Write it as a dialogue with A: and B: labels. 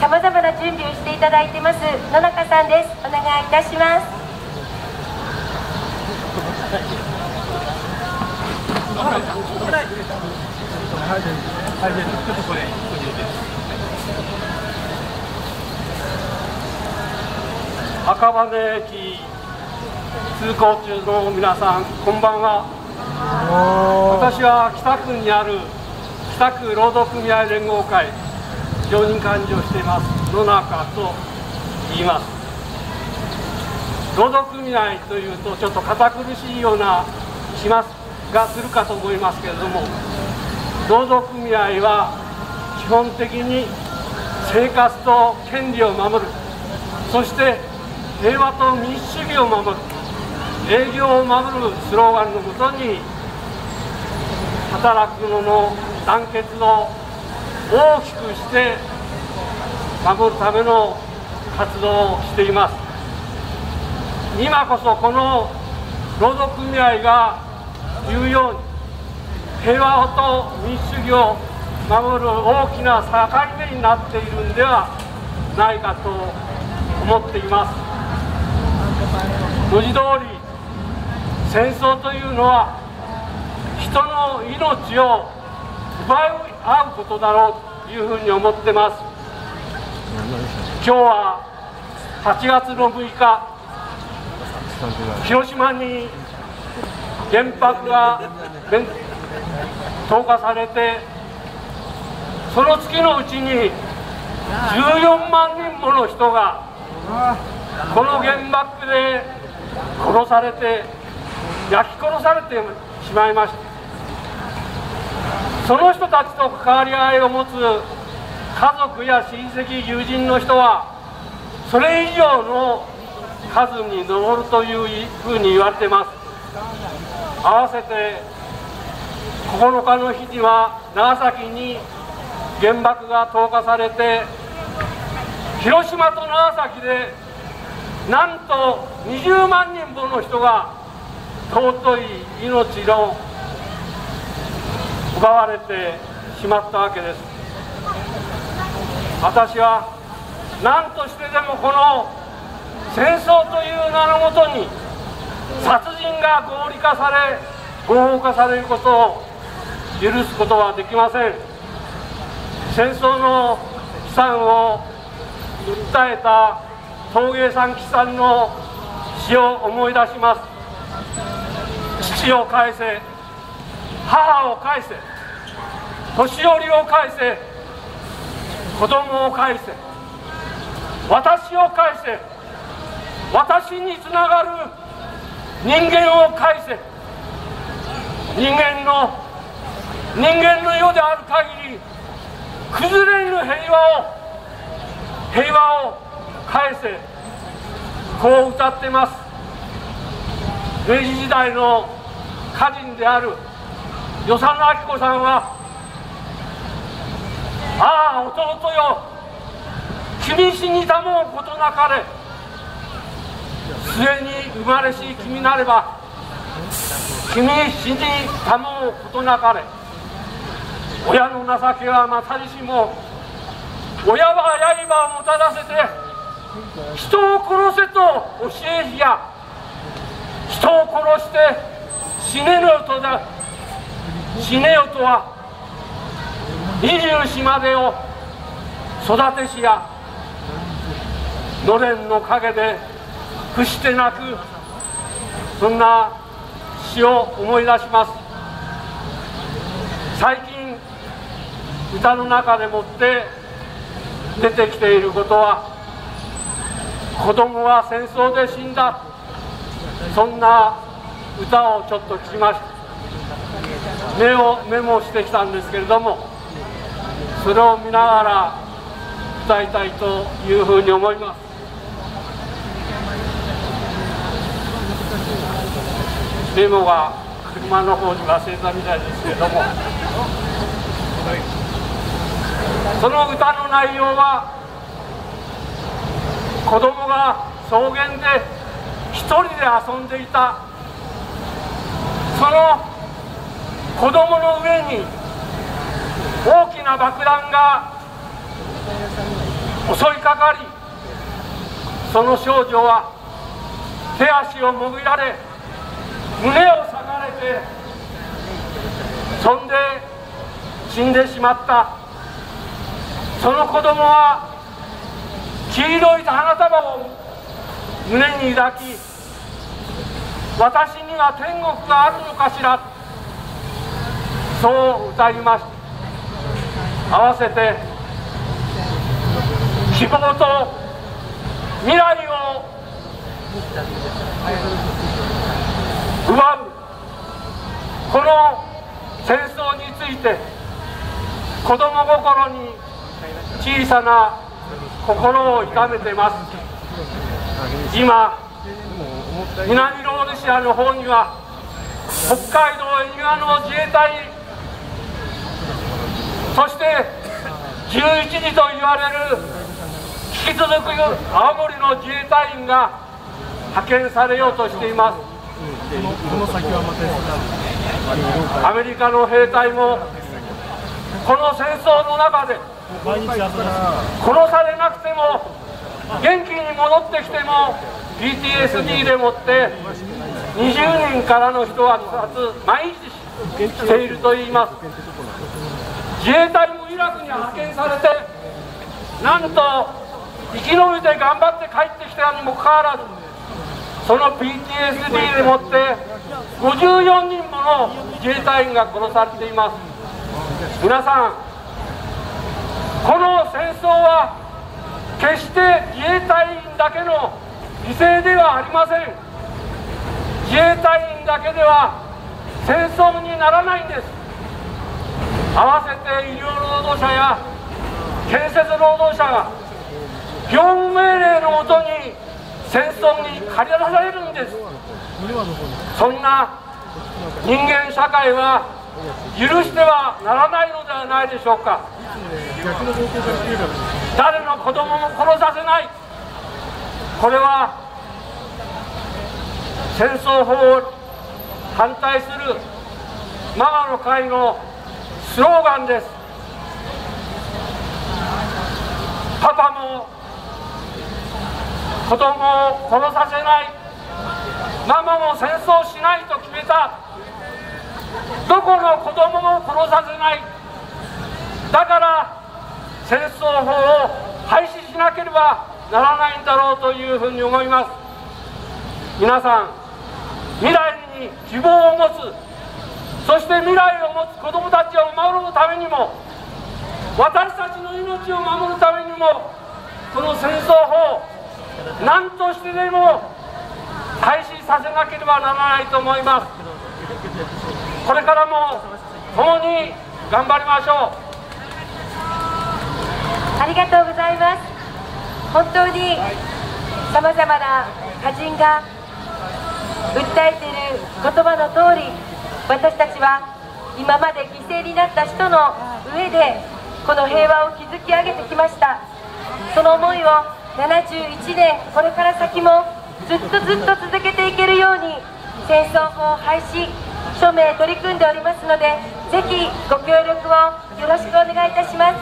A: さまざまな準備をしていただいてます野中さんです。お願いいたします。
B: 赤羽駅通行中の皆さん、こんばんは。私は北区にある北区労働組合連合会常任幹事をしています野中と言います。労働組合というとちょっと堅苦しいような気がするかと思いますけれども、労働組合は基本的に生活と権利を守る、そして平和と民主主義を守る、営業を守るスローガンのもとに働く者の団結を大きくして守るための活動をしています。今こそこの労働組合が言うように平和と民主主義を守る大きな境目になっているんではないかと思っています。文字通り戦争というのは人の命を奪い合うことだろうというふうに思ってます。今日は8月の6日、広島に原爆が投下されて、その月のうちに14万人もの人がこの原爆で殺されて焼き殺されてしまいました。その人たちと関わり合いを持つ家族や親戚友人の人はそれ以上の数に上るというふうに言われています。合わせて9日の日には長崎に原爆が投下されて、広島と長崎でなんと20万人もの人が尊い命を奪われてしまったわけです。私は何としてでもこの戦争という名のもとに殺人が合理化され合法化されることを許すことはできません。戦争の悲惨を訴えた陶芸さん木さんの詩を思い出します。父を返せ、母を返せ、年寄りを返せ、子供を返せ、私を返せ、私につながる人間を返せ。人間の世である限り崩れぬ平和を返せ、こう歌ってます。明治時代の歌人である与謝野晶子さんは、ああ弟よ、君死にたもうことなかれ、末に生まれし君なれば君死にたもうことなかれ、親の情けはまたりしも、親は刃をもたらせて人を殺せと教えしや、人を殺して死ねぬとだ、死ねよとは二十四までを育てしや、のれんの陰で伏して泣く、そんな詩を思い出します。最近歌の中でもって出てきていることは、子供は戦争で死んだ、そんな歌をちょっと聞きました。メモしてきたんですけれども、それを見ながら歌いたいというふうに思います。メモが車の方に忘れたみたいですけれども、その歌の内容は、子供が草原で一人で遊んでいた、その子供の上に大きな爆弾が襲いかかり、その少女は手足をもぎられ、胸を裂かれて、そんで死んでしまった。その子供は黄色い花束を胸に抱き、私には天国があるのかしら、そう歌いました。合わせて希望と未来を奪うこの戦争について、子供心に小さな心を痛めています。今、南ローデシアの方には北海道恵庭の自衛隊、そして11時と言われる引き続く青森の自衛隊員が派遣されようとしています。アメリカの兵隊もこの戦争の中で殺されなくても元気に戻ってきても PTSD でもって20人からの人は自殺毎日しているといいます。自衛隊もイラクに派遣されて、なんと生き延びて頑張って帰ってきたにもかかわらず、その PTSD でもって54人もの自衛隊員が殺されています。皆さん、この戦争は決して自衛隊員だけの犠牲ではありません。自衛隊員だけでは戦争にならないんです。合わせて医療労働者や建設労働者が業務命令のもとに戦争に駆り出されるんです。そんな人間社会は許してはならないのではないでしょうか。誰の子供も殺させない、これは戦争法を反対するママの会のスローガンです。パパも子供を殺させない、ママも戦争しないと決めた。どこの子供も殺させない。だから戦争法を廃止しなければならないんだろうというふうに思います。皆さん、未来に希望を持つ、そして未来を持つ子どもたちを守るためにも、私たちの命を守るためにも、この戦争法、何としてでも廃止させなければならないと思います。これからも共に頑張りましょう。
A: ありがとうございます。本当にさまざまな歌人が訴えている言葉の通り、私たちは今まで犠牲になった人の上でこの平和を築き上げてきました。その思いを71年これから先もずっと続けていけるように戦争法廃止署名取り組んでおりますので、ぜひご協力をよろしくお願いいたします。